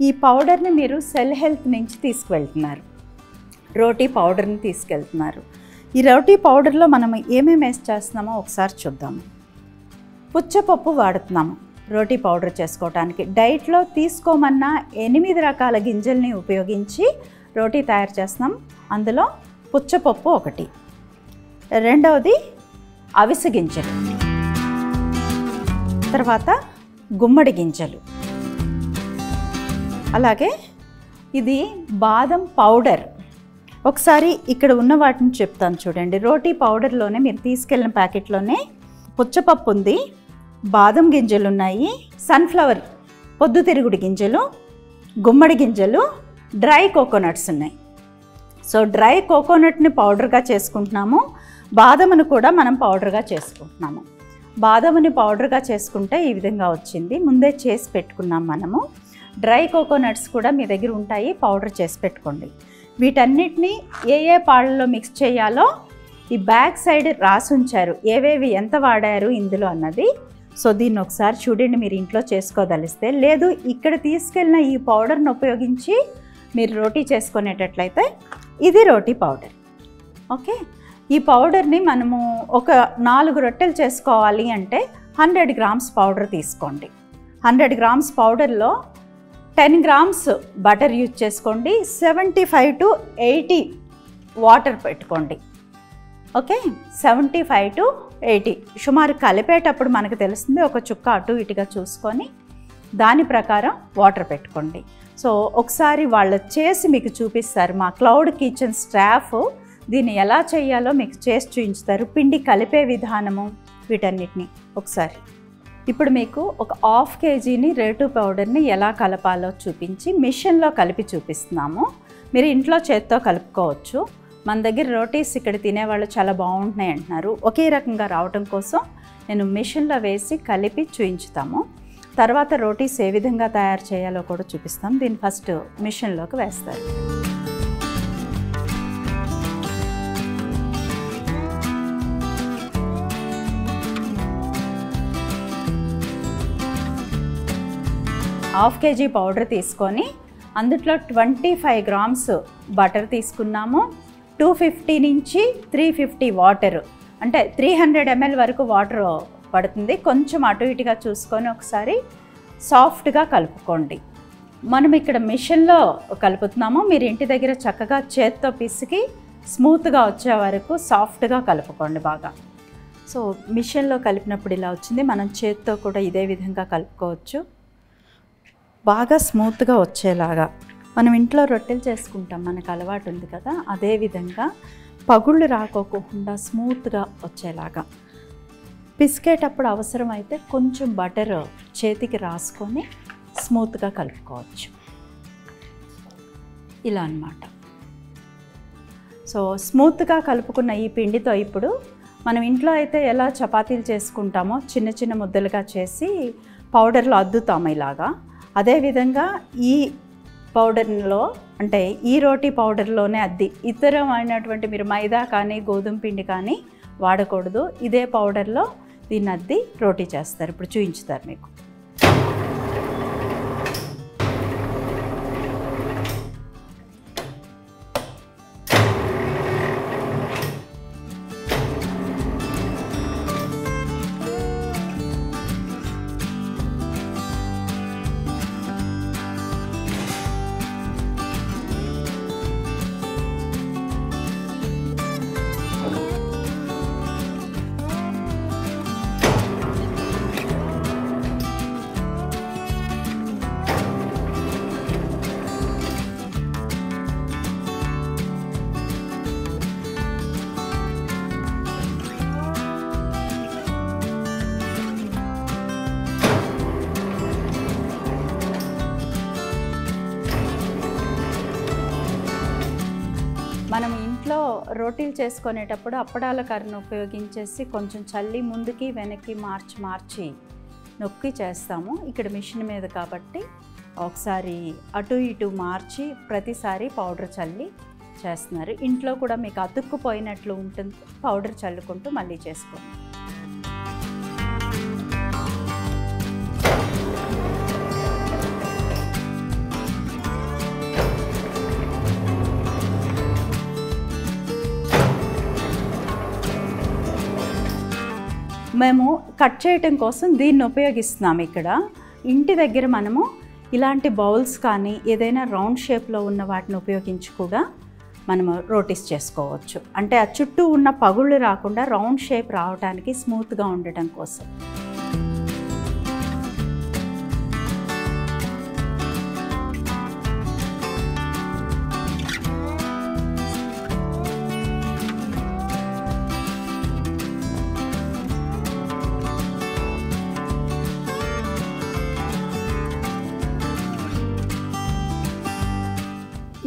ఈ పౌడర్ని మీరు సెల్ హెల్త్ నుంచి తీసుకువెళ్తున్నారు, రోటీ పౌడర్ని తీసుకెళ్తున్నారు. ఈ రోటీ పౌడర్లో మనం ఏమేమి వేసి చేస్తున్నామో ఒకసారి చూద్దాము. పుచ్చపప్పు వాడుతున్నాము రోటీ పౌడర్ చేసుకోవడానికి. డైట్లో తీసుకోమన్న 8 రకాల గింజల్ని ఉపయోగించి రోటీ తయారు చేస్తున్నాం. అందులో పుచ్చపప్పు ఒకటి, రెండవది అవిసె గింజలు, తర్వాత గుమ్మడి గింజలు, అలాగే ఇది బాదం పౌడర్. ఒకసారి ఇక్కడ ఉన్న వాటిని చెప్తాను చూడండి. రోటీ పౌడర్లోనే మీరు తీసుకెళ్ళిన ప్యాకెట్లోనే పుచ్చపప్పు ఉంది, బాదం గింజలు ఉన్నాయి, సన్ఫ్లవర్ పొద్దుతిరుగుడు గింజలు, గుమ్మడి గింజలు, డ్రై కోకోనట్స్ ఉన్నాయి. సో డ్రై కోకోనట్ని పౌడర్గా చేసుకుంటున్నాము, బాదమును కూడా మనం పౌడర్గా చేసుకుంటున్నాము. బాదముని పౌడర్గా చేసుకుంటే ఈ విధంగా వచ్చింది, ముందే చేసి పెట్టుకున్నాం మనము. డ్రై కోకోనట్స్ కూడా మీ దగ్గర ఉంటాయి, పౌడర్ చేసి పెట్టుకోండి. వీటన్నిటిని ఏ పాళ్ళలో మిక్స్ చేయాలో ఈ బ్యాక్ సైడ్ రాసి ఉంచారు, ఏవేవి ఎంత వాడారు ఇందులో అన్నది. సో దీన్ని ఒకసారి చూడండి, మీరు ఇంట్లో చేసుకోదలిస్తే. లేదు ఇక్కడ తీసుకెళ్ళిన ఈ పౌడర్ని ఉపయోగించి మీరు రోటీ చేసుకునేటట్లయితే ఇది రోటీ పౌడర్. ఓకే, ఈ పౌడర్ని మనము ఒక 4 రొట్టెలు చేసుకోవాలి అంటే 100 గ్రామ్స్ పౌడర్ తీసుకోండి. 100 గ్రామ్స్ పౌడర్లో 10 గ్రామ్స్ బటర్ యూజ్ చేసుకోండి, 75 to 80 వాటర్ పెట్టుకోండి. ఓకే, 75 to 80 సుమారు కలిపేటప్పుడు మనకు తెలుస్తుంది, ఒక చుక్క అటు ఇటుగా చూసుకొని దాని ప్రకారం వాటర్ పెట్టుకోండి. సో ఒకసారి వాళ్ళు చేసి మీకు చూపిస్తారు, మా క్లౌడ్ కిచెన్ స్టాఫ్ దీన్ని ఎలా చేయాలో మీకు చేసి చూపించుతారు, పిండి కలిపే విధానము వీటన్నిటిని ఒకసారి. ఇప్పుడు మీకు ఒక 1/2 kgని రోటీ పౌడర్ని ఎలా కలపాలో చూపించి మిషన్లో కలిపి చూపిస్తున్నాము. మీరు ఇంట్లో చేత్తో కలుపుకోవచ్చు. మన దగ్గర రోటీస్ ఇక్కడ తినేవాళ్ళు చాలా బాగుంటున్నాయి అంటున్నారు. ఒకే రకంగా రావడం కోసం నేను మిషన్లో వేసి కలిపి చూపించుతాము. తర్వాత రోటీస్ ఏ విధంగా తయారు చేయాలో కూడా చూపిస్తాం. దీన్ని ఫస్ట్ మిషన్లోకి వేస్తారు. హాఫ్ కేజీ పౌడర్ తీసుకొని అందులో 25 గ్రామ్స్ బటర్ తీసుకున్నాము. 250 నుంచి 350 వాటర్, అంటే 300 ml వరకు వాటర్ పడుతుంది. కొంచెం అటు ఇటుగా చూసుకొని ఒకసారి సాఫ్ట్గా కలుపుకోండి. మనం ఇక్కడ మిషన్లో కలుపుతున్నాము, మీరు ఇంటి దగ్గర చక్కగా చేత్తో పిసికి స్మూత్గా వచ్చే వరకు సాఫ్ట్గా కలుపుకోండి బాగా. సో మిషన్లో కలిపినప్పుడు ఇలా వచ్చింది, మనం చేత్తో కూడా ఇదే విధంగా కలుపుకోవచ్చు. బాగా స్మూత్గా వచ్చేలాగా మనం ఇంట్లో రొట్టెలు చేసుకుంటాం, మనకు అలవాటు ఉంది కదా, అదేవిధంగా పగుళ్ళు రాకోకుండా స్మూత్గా వచ్చేలాగా పిసికేటప్పుడు అవసరమైతే కొంచెం బటర్ చేతికి రాసుకొని స్మూత్గా కలుపుకోవచ్చు. ఇలా అన్నమాట. సో స్మూత్గా కలుపుకున్న ఈ పిండితో ఇప్పుడు మనం ఇంట్లో అయితే ఎలా చపాతీలు చేసుకుంటామో చిన్న చిన్న ముద్దలుగా చేసి పౌడర్లో అద్దుతాము ఇలాగా. అదేవిధంగా ఈ పౌడర్లో, అంటే ఈ రోటీ పౌడర్లోనే అద్ది, ఇతరమైనటువంటి మీరు మైదా కానీ గోధుమ పిండి కానీ వాడకూడదు. ఇదే పౌడర్లో దీన్ని అద్ది రోటీ చేస్తారు. ఇప్పుడు చూపించుతారు మీకు. మనం ఇంట్లో రోటీలు చేసుకునేటప్పుడు అప్పడాల కర్రను ఉపయోగించేసి కొంచెం చల్లి ముందుకి వెనక్కి మార్చి నొక్కి చేస్తాము. ఇక్కడ మిషన్ మీద కాబట్టి ఒకసారి అటు ఇటు మార్చి ప్రతిసారి పౌడర్ చల్లి చేస్తున్నారు. ఇంట్లో కూడా మీకు అతుక్కుపోయినట్లు ఉంటుంది, పౌడర్ చల్లుకుంటూ మళ్ళీ చేసుకోండి. మేము కట్ చేయటం కోసం దీన్ని ఉపయోగిస్తున్నాము. ఇక్కడ ఇంటి దగ్గర మనము ఇలాంటి బౌల్స్ కానీ ఏదైనా రౌండ్ షేప్లో ఉన్న వాటిని ఉపయోగించి కూడా మనము రోటీస్ చేసుకోవచ్చు. అంటే ఆ చుట్టూ ఉన్న పగుళ్ళు రాకుండా రౌండ్ షేప్ రావడానికి, స్మూత్గా ఉండటం కోసం.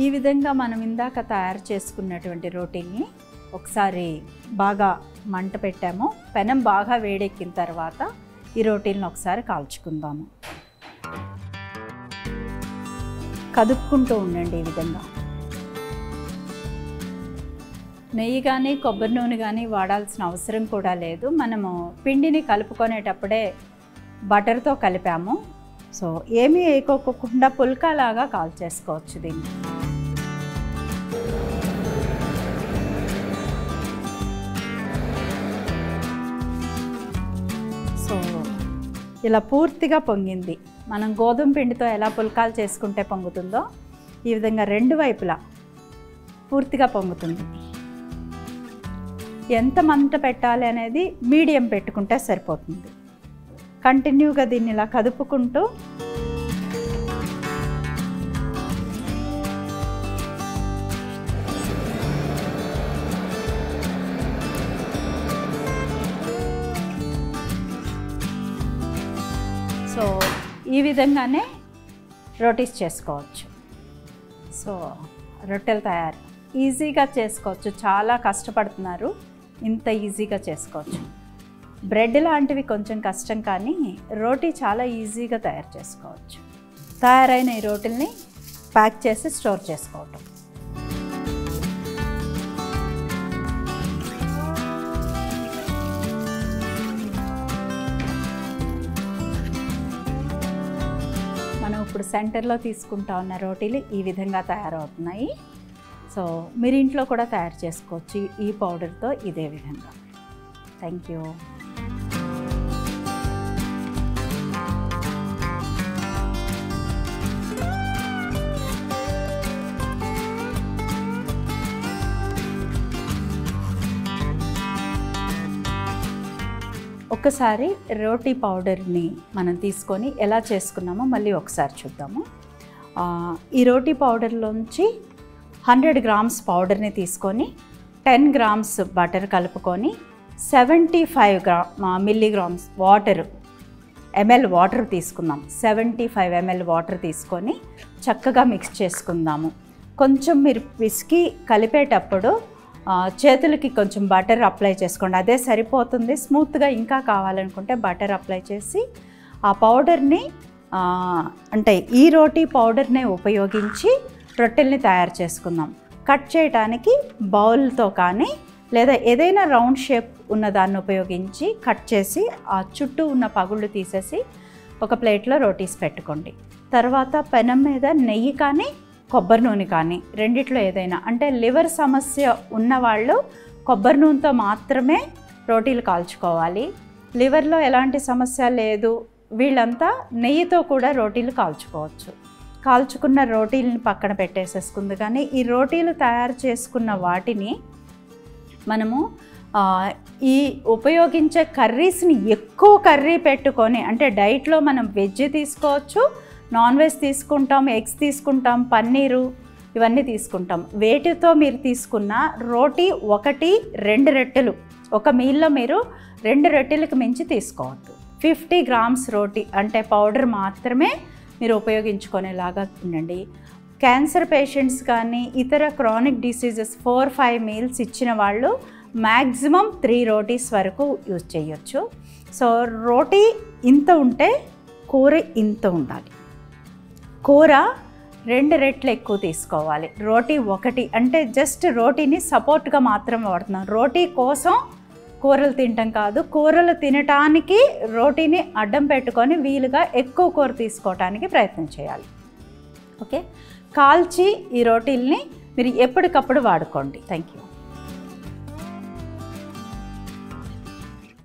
ఈ విధంగా మనం ఇందాక తయారు చేసుకున్నటువంటి రోటీని ఒకసారి బాగా మంట పెట్టాము. పెనం బాగా వేడెక్కిన తర్వాత ఈ రోటీలను ఒకసారి కాల్చుకుందాము. కదుపుకుంటూ ఉండండి. ఈ విధంగా నెయ్యి కానీ కొబ్బరి నూనె కానీ వాడాల్సిన అవసరం కూడా లేదు. మనము పిండిని కలుపుకునేటప్పుడే బటర్తో కలిపాము. సో ఏమీ వేయకోకుండా పుల్కాలాగా కాల్చేసుకోవచ్చు దీన్ని. సో ఇలా పూర్తిగా పొంగింది. మనం గోధుమ పిండితో ఎలా పుల్కాలు చేసుకుంటే పొంగుతుందో ఈ విధంగా రెండు వైపులా పూర్తిగా పొంగుతుంది. ఎంత మంట పెట్టాలి అనేది మీడియం పెట్టుకుంటే సరిపోతుంది. కంటిన్యూగా దీన్ని ఇలా కదుపుకుంటూ సో ఈ విధంగానే రోటీస్ చేసుకోవచ్చు. సో రొట్టెలు తయారు ఈజీగా చేసుకోవచ్చు. చాలా కష్టపడుతున్నారు, ఇంత ఈజీగా చేసుకోవచ్చు. బ్రెడ్ లాంటివి కొంచెం కష్టం, కానీ రోటీ చాలా ఈజీగా తయారు చేసుకోవచ్చు. తయారైన ఈ రోటీల్ని ప్యాక్ చేసి స్టోర్ చేసుకోవటం. మనం ఇప్పుడు సెంటర్లో తీసుకుంటా ఉన్న రోటీలు ఈ విధంగా తయారవుతున్నాయి. సో మీరు ఇంట్లో కూడా తయారు చేసుకోవచ్చు ఈ పౌడర్తో ఇదే విధంగా. Thank you. ఒక్కసారి రోటీ పౌడర్ని మనం తీసుకొని ఎలా చేసుకున్నామో మళ్ళీ ఒకసారి చూద్దాము. ఈ రోటీ పౌడర్లోంచి 100 గ్రామ్స్ పౌడర్ని తీసుకొని 10 గ్రామ్స్ బటర్ కలుపుకొని 75 మిల్లీగ్రామ్స్ వాటర్ ml వాటర్ తీసుకుందాం. 75 ml వాటర్ తీసుకొని చక్కగా మిక్స్ చేసుకుందాము. కొంచెం మీరు పిసికి కలిపేటప్పుడు చేతులకి కొంచెం బటర్ అప్లై చేసుకోండి, అదే సరిపోతుంది. స్మూత్గా ఇంకా కావాలనుకుంటే బటర్ అప్లై చేసి ఆ పౌడర్ని అంటే ఈ రోటీ పౌడర్ని ఉపయోగించి రొట్టెల్ని తయారు చేసుకుందాం. కట్ చేయడానికి బౌల్తో కానీ లేదా ఏదైనా రౌండ్ షేప్ ఉన్న దాన్ని ఉపయోగించి కట్ చేసి ఆ చుట్టూ ఉన్న పగుళ్ళు తీసేసి ఒక ప్లేట్లో రోటీస్ పెట్టుకోండి. తర్వాత పెనం మీద నెయ్యి కానీ కొబ్బరి నూనె కానీ రెండిట్లో ఏదైనా, అంటే లివర్ సమస్య ఉన్నవాళ్ళు కొబ్బరి నూనెతో మాత్రమే రోటీలు కాల్చుకోవాలి. లివర్లో ఎలాంటి సమస్య లేదు వీళ్ళంతా నెయ్యితో కూడా రోటీలు కాల్చుకోవచ్చు. కాల్చుకున్న రోటీలను పక్కన పెట్టేసేసుకుంది. కానీ ఈ రోటీలు తయారు చేసుకున్న వాటిని మనము ఈ ఉపయోగించే కర్రీస్ని ఎక్కువ కర్రీ పెట్టుకొని, అంటే డైట్లో మనం వెజ్ తీసుకోవచ్చు, నాన్ వెజ్ తీసుకుంటాం, ఎగ్స్ తీసుకుంటాం, పన్నీరు ఇవన్నీ తీసుకుంటాం. వేటితో మీరు తీసుకున్న రోటీ 1-2 రొట్టెలు ఒక మీల్లో మీరు 2 రొట్టెలకు మించి తీసుకోవద్దు. 50 గ్రామ్స్ రోటీ అంటే పౌడర్ మాత్రమే మీరు ఉపయోగించుకునేలాగా ఉండండి. క్యాన్సర్ పేషెంట్స్ కానీ ఇతర క్రానిక్ డిసీజెస్ 4-5 మీల్స్ ఇచ్చిన వాళ్ళు మ్యాక్సిమం 3 రోటీస్ వరకు యూజ్ చేయొచ్చు. సో రోటీ ఇంత ఉంటే కూర ఇంత ఉండాలి. కూర 2 రెట్లు ఎక్కువ తీసుకోవాలి. రోటీ ఒకటి అంటే జస్ట్ రోటీని సపోర్ట్గా మాత్రం వాడుతున్నాం. రోటీ కోసం కూరలు తినటం కాదు, కూరలు తినటానికి రోటీని అడ్డం పెట్టుకొని వీలుగా ఎక్కువ కూర తీసుకోవటానికి ప్రయత్నం చేయాలి. ఓకే, కాల్చి ఈ రోటీల్ని మీరు ఎప్పటికప్పుడు వాడుకోండి. Thank you.